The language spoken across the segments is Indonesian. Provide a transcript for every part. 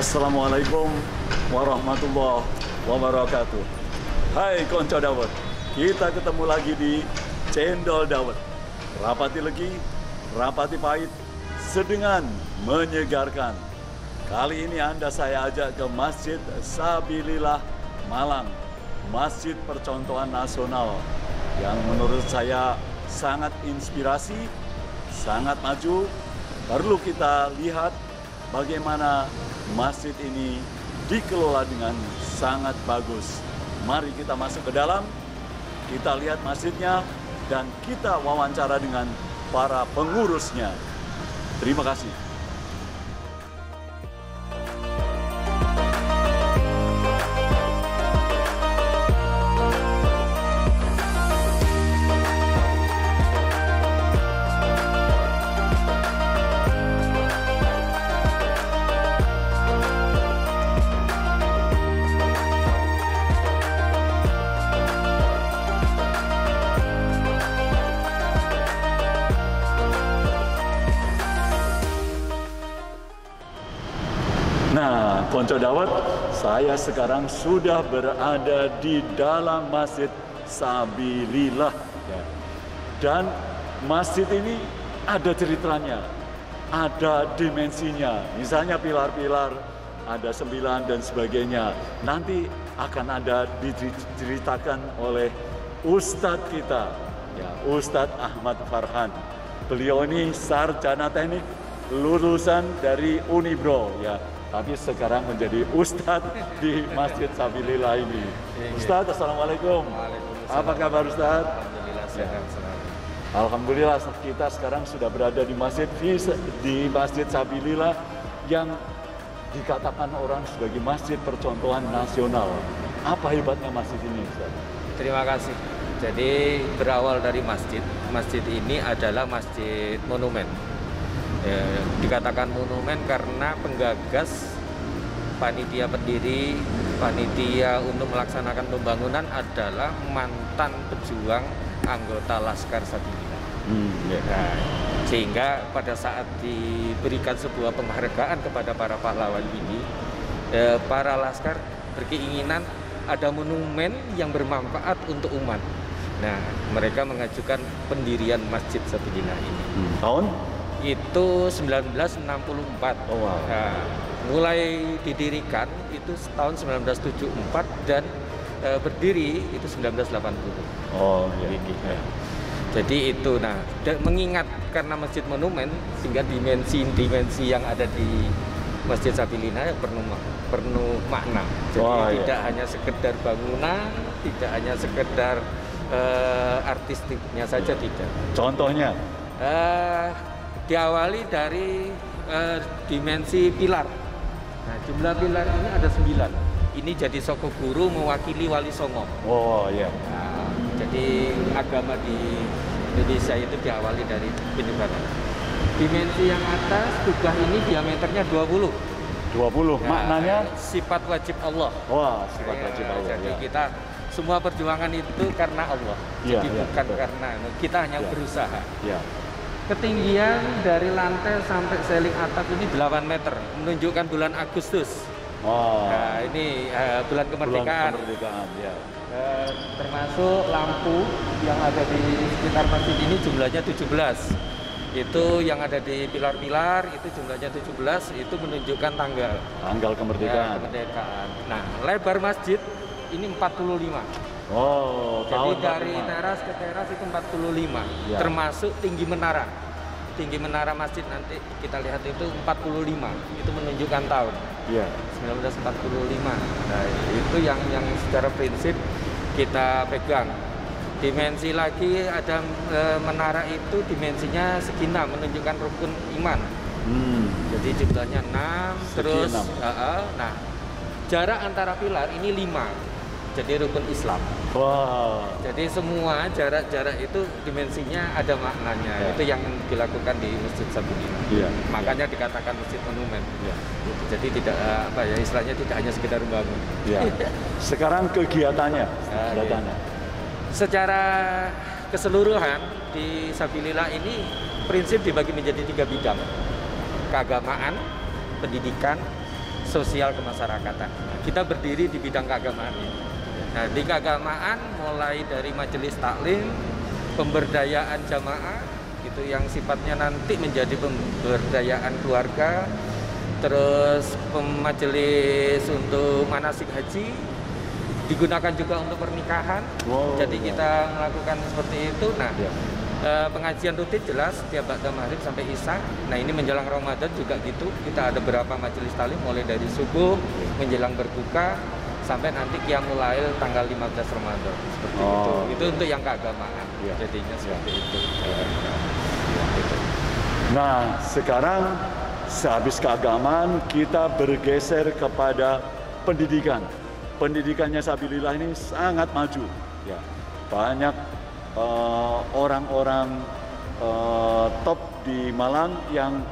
Assalamualaikum warahmatullahi wabarakatuh. Hai konco dawet, kita ketemu lagi di Cendol Dawet. Rapati legi, rapati pahit, sedengan menyegarkan. Kali ini saya ajak ke Masjid Sabilillah Malang, Masjid Percontohan Nasional yang menurut saya sangat inspirasi, sangat maju. Perlu kita lihat bagaimana masjid ini dikelola dengan sangat bagus. Mari kita masuk ke dalam, kita lihat masjidnya, dan kita wawancara dengan para pengurusnya. Terima kasih. Nah, konco dawet, saya sekarang sudah berada di dalam Masjid Sabilillah. Dan masjid ini ada ceritanya, ada dimensinya. Misalnya pilar-pilar, ada 9 dan sebagainya. Nanti akan ada diceritakan oleh Ustadz kita, ya, Ustadz Ahmad Farhan. Beliau ini sarjana teknik, lulusan dari Unibro, ya. Tapi sekarang menjadi Ustadz di Masjid Sabilillah ini. Ustadz, Assalamualaikum. Apa kabar Ustadz? Alhamdulillah sehat selalu. Alhamdulillah, kita sekarang sudah berada di Masjid Sabilillah yang dikatakan orang sebagai Masjid Percontohan Nasional. Apa hebatnya masjid ini, Ustadz? Terima kasih. Jadi berawal dari masjid ini adalah masjid monumen. Dikatakan monumen karena penggagas, panitia pendiri, panitia untuk melaksanakan pembangunan adalah mantan pejuang anggota Laskar Sabilillah. Nah, sehingga pada saat diberikan sebuah penghargaan kepada para pahlawan ini, para Laskar berkeinginan ada monumen yang bermanfaat untuk umat. Nah, mereka mengajukan pendirian Masjid Sabilillah ini. Tahun? Itu 1964. Oh, wow. Nah, mulai didirikan itu tahun 1974 dan berdiri itu 1980. Oh, iya. Jadi itu, nah, mengingat karena masjid monumen sehingga dimensi yang ada di Masjid Sabilillah penuh makna. Jadi tidak hanya sekedar bangunan, tidak hanya sekedar artistiknya saja, tidak. Contohnya? Diawali dari dimensi pilar. Nah, jumlah pilar ini ada 9. Ini jadi Soko Guru mewakili Wali Songo. Oh iya. Nah, jadi agama di Indonesia itu diawali dari penyebaran. Dimensi yang atas kubah ini diameternya 20. 20. Nah, maknanya sifat wajib Allah. Wah, sifat wajib Allah. Jadi kita semua perjuangan itu karena Allah. Jadi bukan karena kita hanya berusaha. Ya. Ketinggian dari lantai sampai seling atap ini 8 meter, menunjukkan bulan Agustus. Oh. Nah, ini bulan kemerdekaan. Ya. Termasuk lampu yang ada di sekitar masjid ini jumlahnya 17. Itu yang ada di pilar-pilar itu jumlahnya 17, itu menunjukkan tanggal Kemerdekaan. Ya, kemerdekaan. Nah, lebar masjid ini 45. Oh, jadi dari teras ke teras itu 45, ya. Termasuk tinggi menara. Tinggi menara masjid nanti kita lihat itu 45, itu menunjukkan tahun. Ya. 1945. Nah, itu yang secara prinsip kita pegang. Dimensi lagi ada menara itu dimensinya segina, menunjukkan rukun iman. Jadi jumlahnya 6, terus nah, jarak antara pilar ini 5. Jadi rukun Islam. Wow. Jadi semua jarak-jarak itu dimensinya ada maknanya. Ya. Itu yang dilakukan di Masjid Sabilillah. Ya. Makanya dikatakan masjid monumen. Ya. Jadi tidak istilahnya tidak hanya sekedar bangun. Ya. Sekarang kegiatannya. Secara keseluruhan di Sabilillah ini prinsip dibagi menjadi 3 bidang: keagamaan, pendidikan, sosial kemasyarakatan. Kita berdiri di bidang keagamaan ini. Nah, di keagamaan mulai dari majelis taklim, pemberdayaan jamaah, itu yang sifatnya nanti menjadi pemberdayaan keluarga, terus majelis untuk manasik haji, digunakan juga untuk pernikahan. Jadi kita melakukan seperti itu. Nah, pengajian rutin jelas setiap ba'da maghrib sampai isya. Nah, ini menjelang Ramadan juga gitu. Kita ada beberapa majelis taklim mulai dari subuh menjelang berbuka sampai nanti qiyamul lail tanggal 15 Ramadan. Seperti itu. Itu untuk yang keagamaan. Jadinya seperti itu. Nah, sekarang sehabis keagamaan kita bergeser kepada pendidikan. Pendidikannya Sabilillah ini sangat maju. Ya, banyak orang-orang top di Malang yang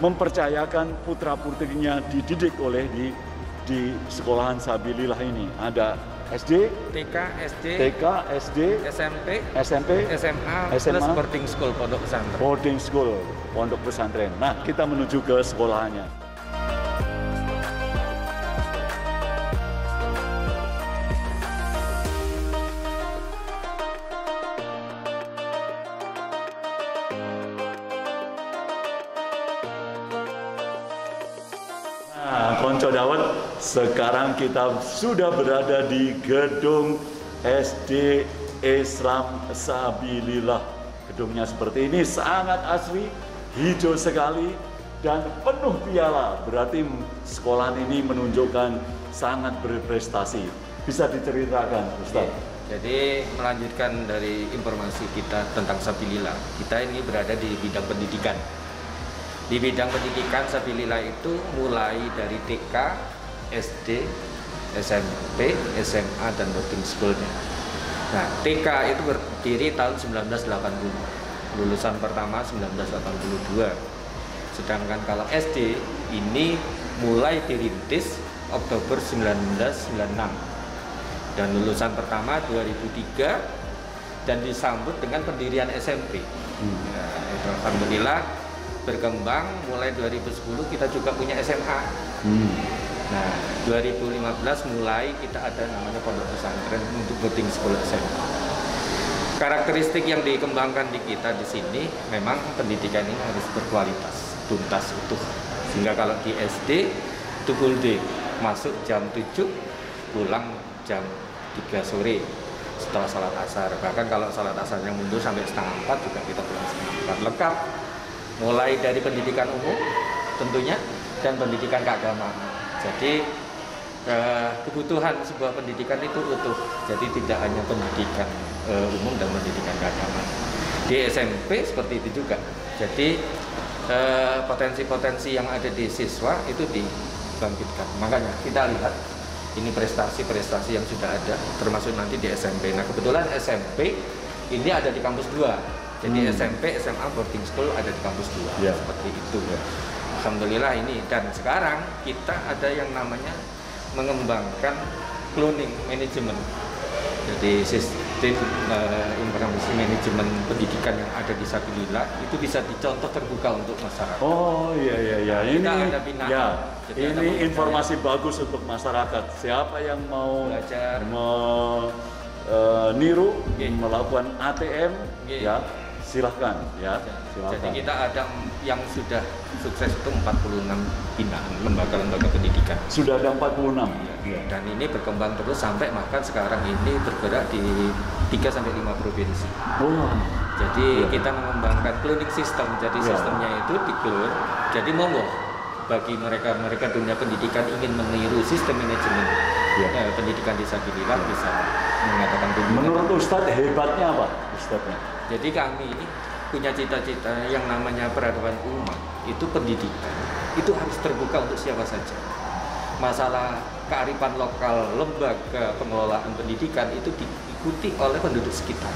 mempercayakan putra-putrinya dididik oleh di sekolahan Sabilillah ini. Ada SD, TK, SD, SMP, SMA, plus boarding school, pondok pesantren. Boarding school, pondok pesantren. Nah, kita menuju ke sekolahannya. Nah, Konco Dawet, sekarang kita sudah berada di gedung SD Islam Sabilillah. Gedungnya seperti ini, sangat asri, hijau sekali, dan penuh piala. Berarti sekolahan ini menunjukkan sangat berprestasi. Bisa diceritakan, Ustaz? Jadi melanjutkan dari informasi kita tentang Sabilillah, kita ini berada di bidang pendidikan. Di bidang pendidikan Sabilillah itu mulai dari TK, SD, SMP, SMA, dan boarding schoolnya. Nah, TK itu berdiri tahun 1980, lulusan pertama 1982. Sedangkan kalau SD ini mulai dirintis Oktober 1996. Dan lulusan pertama 2003 dan disambut dengan pendirian SMP. Nah, itu alhamdulillah berkembang. Mulai 2010 kita juga punya SMA. Nah, 2015 mulai kita ada namanya pondok pesantren untuk boarding school SMA. Karakteristik yang dikembangkan di kita di sini memang pendidikan ini harus berkualitas, tuntas, utuh. Sehingga kalau di SD itu full day, masuk jam 7, pulang jam 3 sore setelah salat asar. Bahkan kalau salat asarnya mundur sampai setengah 4 juga kita pulang setengah 4. Lengkap, mulai dari pendidikan umum tentunya dan pendidikan keagamaan. Jadi kebutuhan sebuah pendidikan itu utuh. Jadi tidak hanya pendidikan umum dan pendidikan keagamaan. Di SMP seperti itu juga. Jadi potensi-potensi yang ada di siswa itu dibangkitkan. Makanya kita lihat ini prestasi-prestasi yang sudah ada, termasuk nanti di SMP. Nah, kebetulan SMP ini ada di kampus 2. Jadi SMP, SMA, boarding school ada di kampus 2. Seperti itu. Alhamdulillah ini. Dan sekarang kita ada yang namanya mengembangkan cloning management. Jadi sistem informasi manajemen pendidikan yang ada di Sabilillah itu bisa dicontoh terbuka untuk masyarakat. Oh iya. Kita ada binaan. Ya, ini informasi bagus untuk masyarakat. Siapa yang mau belajar, niru, melakukan ATM, ya silahkan. Silahkan. Jadi kita ada yang sudah sukses itu 46 binaan lembaga-lembaga pendidikan. Sudah ada 46. Dan ini berkembang terus sampai bahkan sekarang ini bergerak di 3-5 provinsi. Jadi kita mengembangkan cloning system. Jadi sistemnya itu di-clone. Jadi monggo bagi mereka dunia pendidikan ingin meniru sistem manajemen pendidikan di Sabilillah bisa mengatakan dunia. Menurut Ustadz hebatnya apa? Ustadznya? Jadi kami ini punya cita-cita yang namanya peradaban umat. Itu pendidikan itu harus terbuka untuk siapa saja. Masalah kearifan lokal, lembaga pengelolaan pendidikan itu diikuti oleh penduduk sekitar.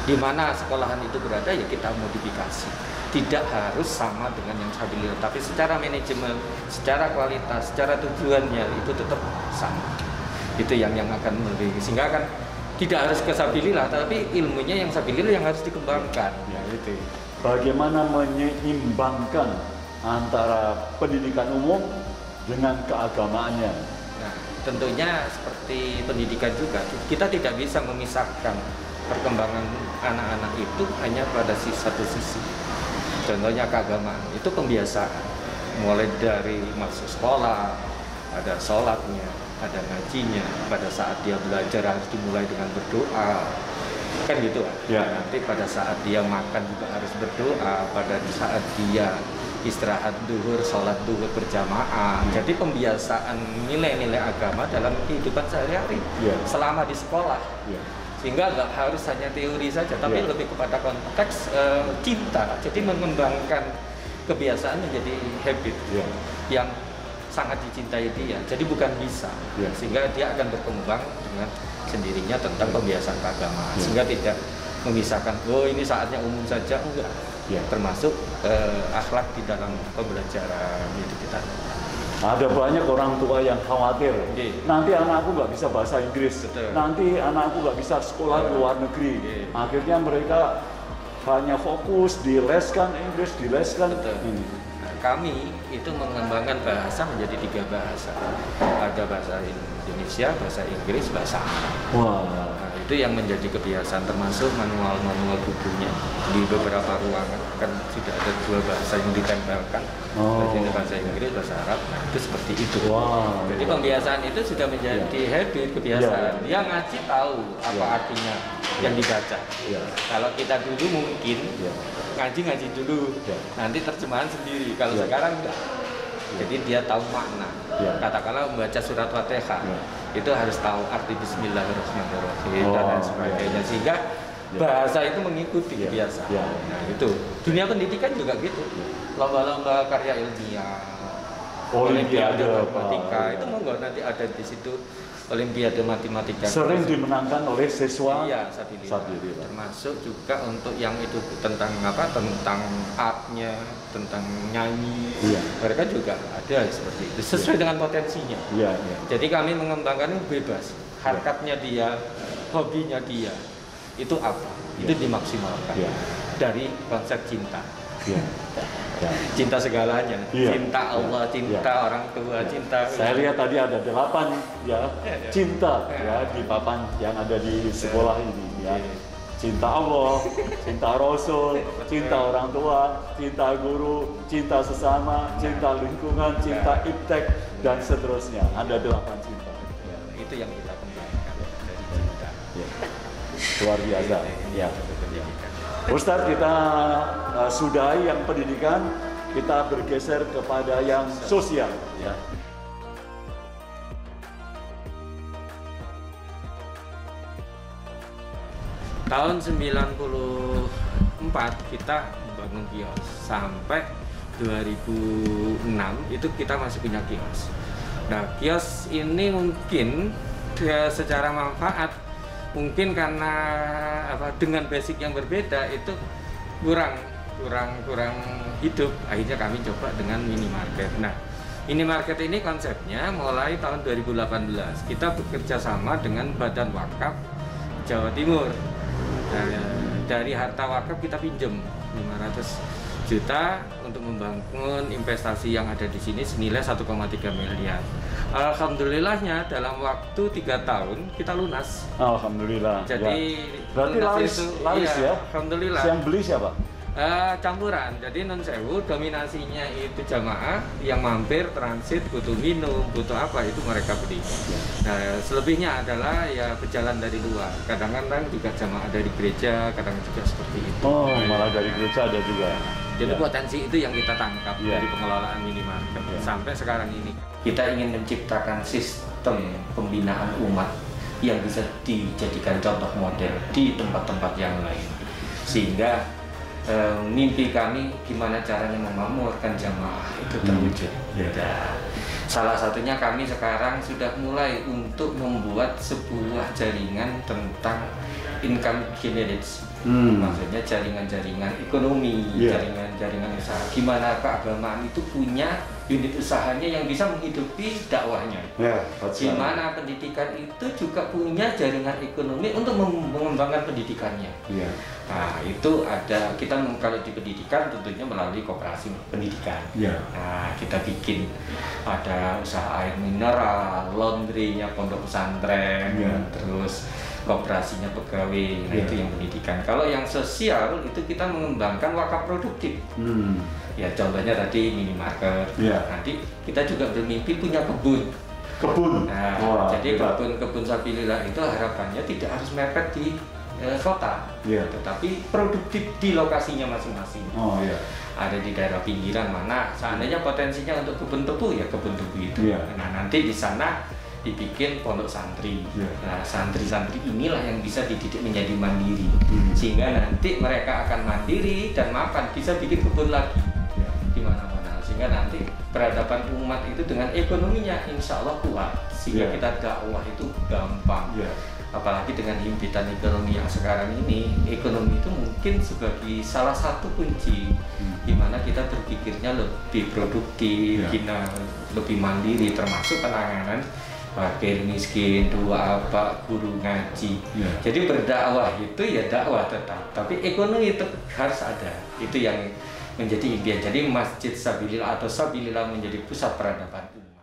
Di mana sekolahan itu berada ya kita modifikasi. Tidak harus sama dengan yang Sabilillah, tapi secara manajemen, secara kualitas, secara tujuannya itu tetap sama. Itu yang akan lebih, sehingga kan tidak harus ke Sabilillah, tapi ilmunya yang Sabilillah yang harus dikembangkan. Itu. Bagaimana menyeimbangkan antara pendidikan umum dengan keagamaannya. Nah, tentunya seperti pendidikan juga, kita tidak bisa memisahkan perkembangan anak-anak itu hanya pada satu sisi. Contohnya keagamaan, itu pembiasaan. Mulai dari masuk sekolah, ada sholatnya, ada ngajinya, pada saat dia belajar harus dimulai dengan berdoa. Kan gitu kan? Ya. Nanti pada saat dia makan juga harus berdoa, pada saat dia istirahat duhur, sholat duhur berjamaah. Jadi pembiasaan nilai-nilai agama dalam kehidupan sehari-hari selama di sekolah. Sehingga nggak harus hanya teori saja, tapi lebih kepada konteks cinta. Jadi mengembangkan kebiasaan menjadi habit yang sangat dicintai dia. Jadi bukan bisa, sehingga dia akan berkembang dengan sendirinya tentang pembiasaan keagamaan. Sehingga tidak memisahkan, oh ini saatnya umum saja, enggak. Termasuk akhlak di dalam pembelajaran itu kita. Ada banyak orang tua yang khawatir, nanti anakku nggak bisa bahasa Inggris, nanti anakku nggak bisa sekolah di luar negeri. Akhirnya mereka hanya fokus dileskan Inggris, dileskan ini. Nah, kami itu mengembangkan bahasa menjadi 3 bahasa. Ada bahasa Indonesia, bahasa Inggris, bahasa Arab. Wah. Nah, itu yang menjadi kebiasaan, termasuk manual-manual bukunya. Di beberapa ruangan kan sudah ada 2 bahasa yang ditempelkan. Bahasa Inggris, bahasa Arab. Nah, itu seperti itu. Wow. Jadi pembiasaan itu sudah menjadi habit, kebiasaan. Dia ngaji tahu apa artinya yang dibaca. Kalau kita dulu mungkin ngaji dulu, nanti terjemahan sendiri. Kalau sekarang enggak. Jadi dia tahu makna. Katakanlah membaca surat Fatihah, itu harus tahu arti Bismillahirrahmanirrahim dan lain sebagainya. Sehingga bahasa itu mengikuti kebiasaan. Nah, itu dunia pendidikan juga gitu. Lomba-lomba karya ilmiah, Olimpiade matematika, itu monggo nanti ada di situ. Olimpiade matematika sering dimenangkan oleh siswa. Sabilillah. Termasuk juga untuk yang itu tentang apa? Tentang artnya, tentang nyanyi. Mereka juga ada seperti itu sesuai dengan potensinya. Jadi kami mengembangkan bebas. Harkatnya dia, hobinya dia, itu apa? Itu dimaksimalkan dari konsep cinta. Cinta segalanya, cinta Allah, cinta orang tua, cinta. Saya lihat tadi ada 8 cinta di papan yang ada di sekolah ini Cinta Allah, cinta Rasul, cinta orang tua, cinta guru, cinta sesama, cinta lingkungan, cinta iptek dan seterusnya. Ada 8 cinta. Itu yang kita kembangkan dari cinta. Luar biasa. Ustadz, kita sudahi yang pendidikan, kita bergeser kepada yang sosial. Tahun 94 kita membangun kios, sampai 2006 itu kita masih punya kios. Nah, kios ini mungkin secara manfaat mungkin karena dengan basic yang berbeda itu kurang hidup. Akhirnya kami coba dengan minimarket. Nah, minimarket ini konsepnya mulai tahun 2018 kita bekerja sama dengan Badan Wakaf Jawa Timur. Nah, dari harta wakaf kita pinjam 500 juta untuk membangun investasi yang ada di sini senilai 1,3 miliar. Alhamdulillahnya dalam waktu 3 tahun kita lunas. Alhamdulillah. Jadi berarti laris ya. Alhamdulillah. Yang beli siapa? Campuran. Jadi non sewu dominasinya itu jamaah yang mampir transit butuh minum, butuh apa itu mereka beli. Nah, selebihnya adalah ya berjalan dari luar. Kadang-kadang juga jamaah dari gereja, kadang juga seperti itu. Oh, malah dari gereja ada juga. Jadi potensi itu yang kita tangkap dari pengelolaan minimarket sampai sekarang ini. Kita ingin menciptakan sistem pembinaan umat yang bisa dijadikan contoh model di tempat-tempat yang lain. Sehingga mimpi kami gimana caranya memakmurkan jamaah itu terwujud. Salah satunya kami sekarang sudah mulai untuk membuat sebuah jaringan tentang income generation. Maksudnya jaringan-jaringan ekonomi, jaringan-jaringan usaha. Gimana keagamaan itu punya unit usahanya yang bisa menghidupi dakwahnya. Di mana pendidikan itu juga punya jaringan ekonomi untuk mengembangkan pendidikannya. Nah, itu ada, kita kalau di pendidikan tentunya melalui koperasi pendidikan. Nah, kita bikin ada usaha air mineral, laundry-nya pondok pesantren, terus koperasinya pegawai. Nah, itu yang pendidikan. Kalau yang sosial itu kita mengembangkan wakaf produktif. Ya, contohnya tadi minimarket. Nanti kita juga bermimpi punya kebun. Nah, jadi kebun sabilillah itu harapannya tidak harus mepet di kota, tetapi produktif di lokasinya masing-masing. Ada di daerah pinggiran mana seandainya potensinya untuk kebun tebu, ya kebun tebu itu. Nah, nanti di sana dibikin pondok santri. Nah, santri-santri inilah yang bisa dididik menjadi mandiri, sehingga nanti mereka akan mandiri dan mapan bisa bikin kebun lagi di mana-mana, sehingga nanti peradaban umat itu dengan ekonominya insya Allah kuat, sehingga kita dakwah itu gampang. Apalagi dengan himpitan ekonomi yang sekarang ini, ekonomi itu mungkin sebagai salah satu kunci di mana kita berpikirnya lebih produktif, kita lebih mandiri, termasuk penanganan fakir miskin, guru ngaji. Jadi berdakwah itu ya dakwah tetap, tapi ekonomi itu harus ada. Itu yang menjadi impian. Jadi Masjid Sabilillah atau Sabilillah menjadi pusat peradaban umat.